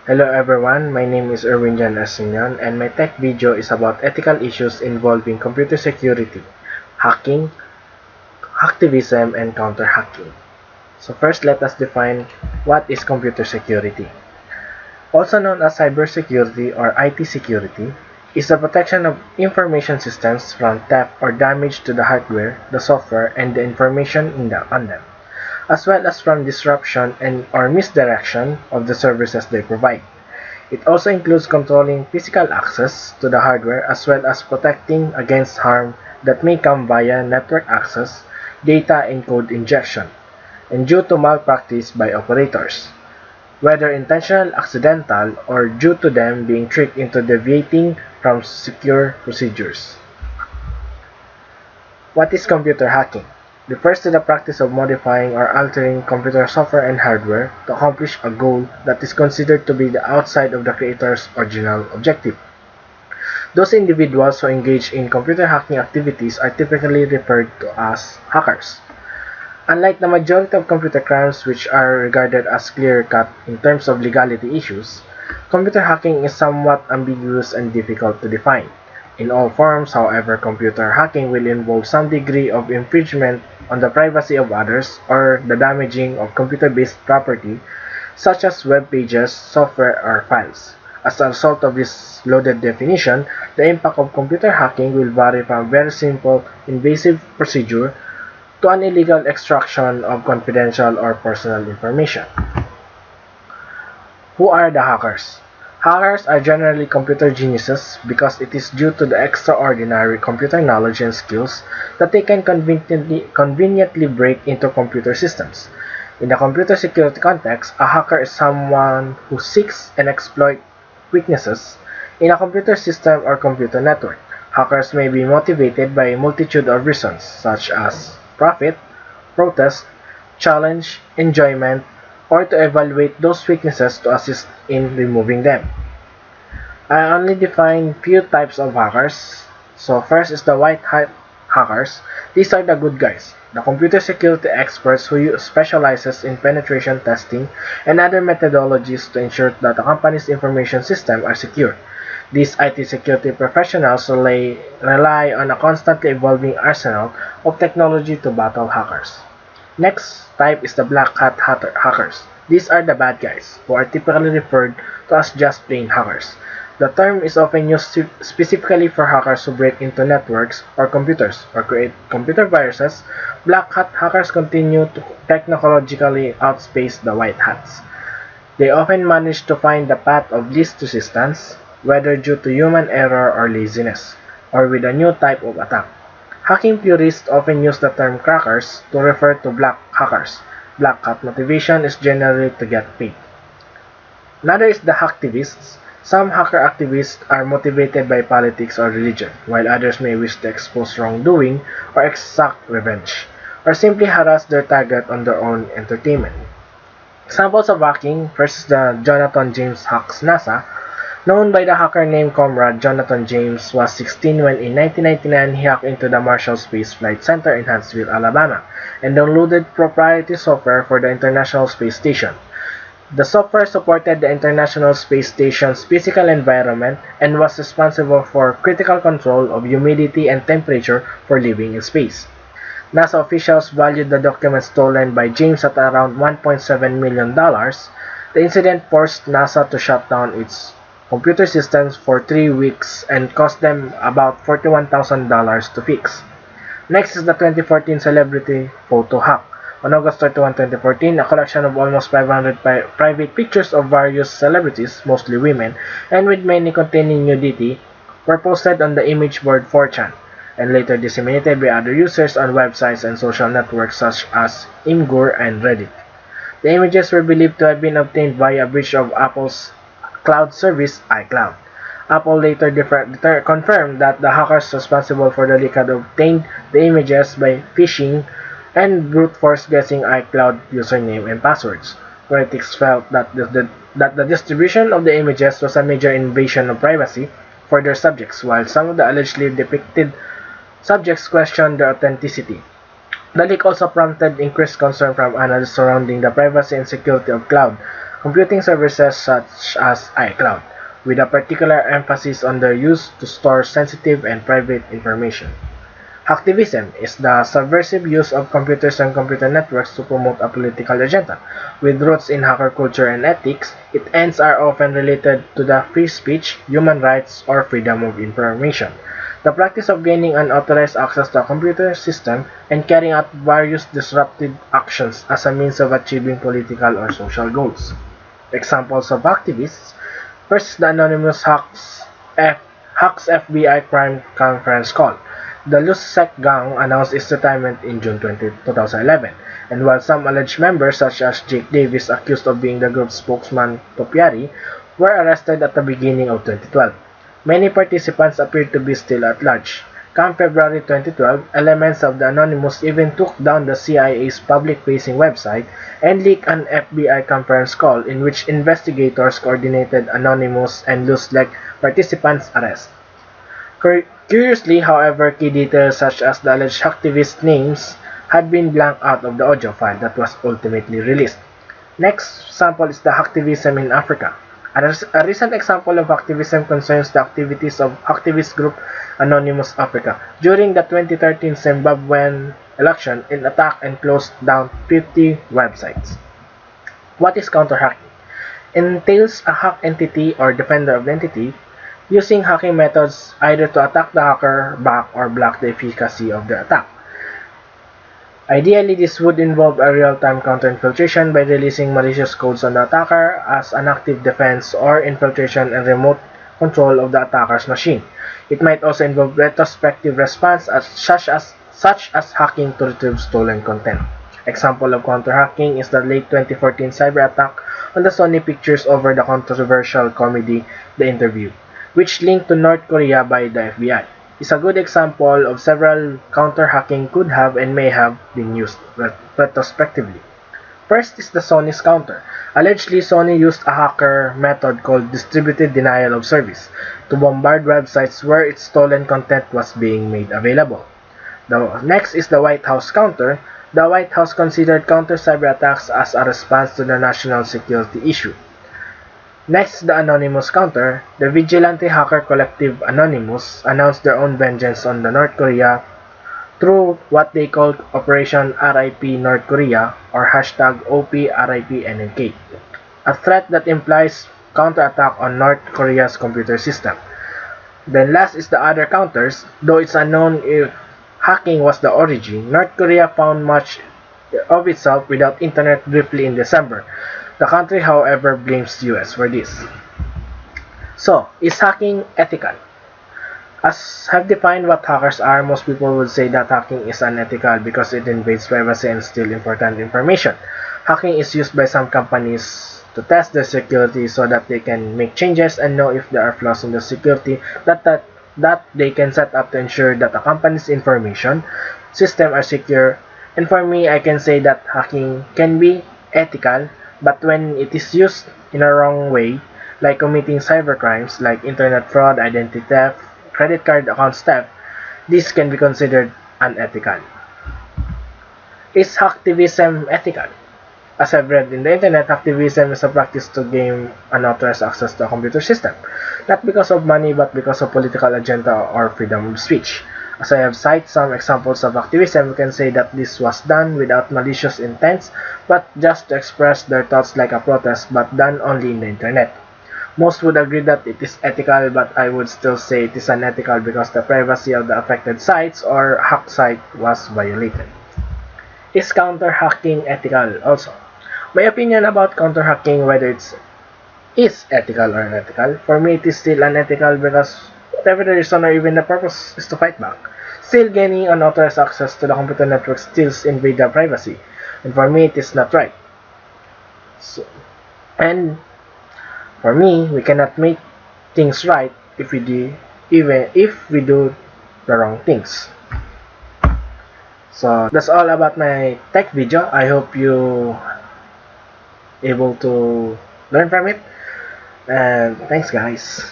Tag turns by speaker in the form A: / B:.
A: Hello everyone, my name is Erwin Jan Asinyan and my tech video is about ethical issues involving computer security, hacking, hacktivism, and counter-hacking. So first let us define what is computer security. Also known as cybersecurity or IT security, is the protection of information systems from theft or damage to the hardware, the software, and the information on them, as well as from disruption and or misdirection of the services they provide. It also includes controlling physical access to the hardware as well as protecting against harm that may come via network access, data and code injection, and due to malpractice by operators, whether intentional, accidental, or due to them being tricked into deviating from secure procedures. What is computer hacking? Refers to the practice of modifying or altering computer software and hardware to accomplish a goal that is considered to be the outside of the creator's original objective. Those individuals who engage in computer hacking activities are typically referred to as hackers. Unlike the majority of computer crimes which are regarded as clear-cut in terms of legality issues, computer hacking is somewhat ambiguous and difficult to define. In all forms, however, computer hacking will involve some degree of infringement on the privacy of others or the damaging of computer-based property such as web pages, software, or files. As a result of this loaded definition, the impact of computer hacking will vary from very simple, invasive procedure to an illegal extraction of confidential or personal information. Who are the hackers? Hackers are generally computer geniuses because it is due to the extraordinary computer knowledge and skills that they can conveniently break into computer systems. In the computer security context, a hacker is someone who seeks and exploits weaknesses in a computer system or computer network. Hackers may be motivated by a multitude of reasons such as profit, protest, challenge, enjoyment, or to evaluate those weaknesses to assist in removing them. I only define few types of hackers. So first is the white hat hackers. These are the good guys, the computer security experts who specializes in penetration testing and other methodologies to ensure that a company's information systems are secure. These IT security professionals rely on a constantly evolving arsenal of technology to battle hackers. Next type is the black hat hackers. These are the bad guys, who are typically referred to as just plain hackers. The term is often used specifically for hackers who break into networks or computers or create computer viruses. Black hat hackers continue to technologically outspace the white hats. They often manage to find the path of least resistance, whether due to human error or laziness, or with a new type of attack. Hacking purists often use the term crackers to refer to black hackers. Black hat motivation is generally to get paid. Another is the hacktivists. Some hacker activists are motivated by politics or religion, while others may wish to expose wrongdoing or exact revenge, or simply harass their target on their own entertainment. Examples of hacking: first is the Jonathan James hacks NASA. Known by the hacker name Comrade, Jonathan James was 16 when in 1999 he hacked into the Marshall Space Flight Center in Huntsville, Alabama, and downloaded proprietary software for the International Space Station. The software supported the International Space Station's physical environment and was responsible for critical control of humidity and temperature for living in space. NASA officials valued the documents stolen by James at around $1.7 million. The incident forced NASA to shut down its computer systems for 3 weeks and cost them about $41,000 to fix. Next is the 2014 celebrity photo hack. On August 31, 2014, a collection of almost 500 private pictures of various celebrities, mostly women, and with many containing nudity, were posted on the image board 4chan, and later disseminated by other users on websites and social networks such as Imgur and Reddit. The images were believed to have been obtained via a breach of Apple's cloud service, iCloud. Apple later confirmed that the hackers responsible for the leak had obtained the images by phishing and brute force guessing iCloud username and passwords. Critics felt that the distribution of the images was a major invasion of privacy for their subjects, while some of the allegedly depicted subjects questioned their authenticity. The leak also prompted increased concern from analysts surrounding the privacy and security of cloud computing services such as iCloud, with a particular emphasis on their use to store sensitive and private information. Hacktivism is the subversive use of computers and computer networks to promote a political agenda. With roots in hacker culture and ethics, its ends are often related to the free speech, human rights, or freedom of information. The practice of gaining unauthorized access to a computer system and carrying out various disruptive actions as a means of achieving political or social goals. Examples of activists: first, the anonymous Hacks FBI crime conference call. The Lusek gang announced its retirement in June 2011, and while some alleged members, such as Jake Davis, accused of being the group's spokesman Topiary, were arrested at the beginning of 2012, many participants appeared to be still at large. Come February 2012, elements of the Anonymous even took down the CIA's public-facing website and leaked an FBI conference call in which investigators coordinated Anonymous and Lusek participants' arrest. Curiously, however, key details such as the alleged hacktivist names had been blanked out of the audio file that was ultimately released. Next sample is the hacktivism in Africa. A recent example of activism concerns the activities of activist group Anonymous Africa during the 2013 Zimbabwean election. It attacked and closed down 50 websites. What is counterhacking? Entails a hack entity or defender of the entity using hacking methods either to attack the hacker back or block the efficacy of the attack. Ideally, this would involve a real-time counter-infiltration by releasing malicious codes on the attacker as an active defense, or infiltration and remote control of the attacker's machine. It might also involve retrospective response such as hacking to retrieve stolen content. Example of counter-hacking is the late 2014 cyber attack on the Sony Pictures over the controversial comedy The Interview, which linked to North Korea by the FBI. Is a good example of several counter-hacking could have and may have been used retrospectively. First is the Sony's counter. Allegedly, Sony used a hacker method called distributed denial of service to bombard websites where its stolen content was being made available. The next is the White House counter. The White House considered counter cyber attacks as a response to the national security issue. Next, the Anonymous counter. The vigilante hacker collective Anonymous announced their own vengeance on the North Korea through what they called Operation RIP North Korea or hashtag OPRIPNNK, a threat that implies counterattack on North Korea's computer system. Then last is the other counters. Though it's unknown if hacking was the origin, North Korea found much of itself without internet briefly in December. The country, however, blames US for this. So, is hacking ethical? As have defined what hackers are, most people would say that hacking is unethical because it invades privacy and steals important information. Hacking is used by some companies to test their security so that they can make changes and know if there are flaws in the security that they can set up to ensure that a company's information system are secure. And for me, I can say that hacking can be ethical, but when it is used in a wrong way, like committing cybercrimes like internet fraud, identity theft, credit card account theft, this can be considered unethical. Is hacktivism ethical? As I've read in the internet, hacktivism is a practice to gain unauthorized access to a computer system, not because of money but because of political agenda or freedom of speech. As I have cited some examples of activism, we can say that this was done without malicious intents, but just to express their thoughts like a protest, but done only in the internet. Most would agree that it is ethical, but I would still say it is unethical because the privacy of the affected sites or hacked site was violated. Is counter-hacking ethical also? My opinion about counter-hacking, whether it is ethical or unethical, for me it is still unethical because whatever the reason or even the purpose is to fight back. Still, gaining unauthorized access to the computer network still invade their privacy, and for me it is not right. And for me, we cannot make things right if we do the wrong things. So that's all about my tech video. I hope you able to learn from it, and thanks guys.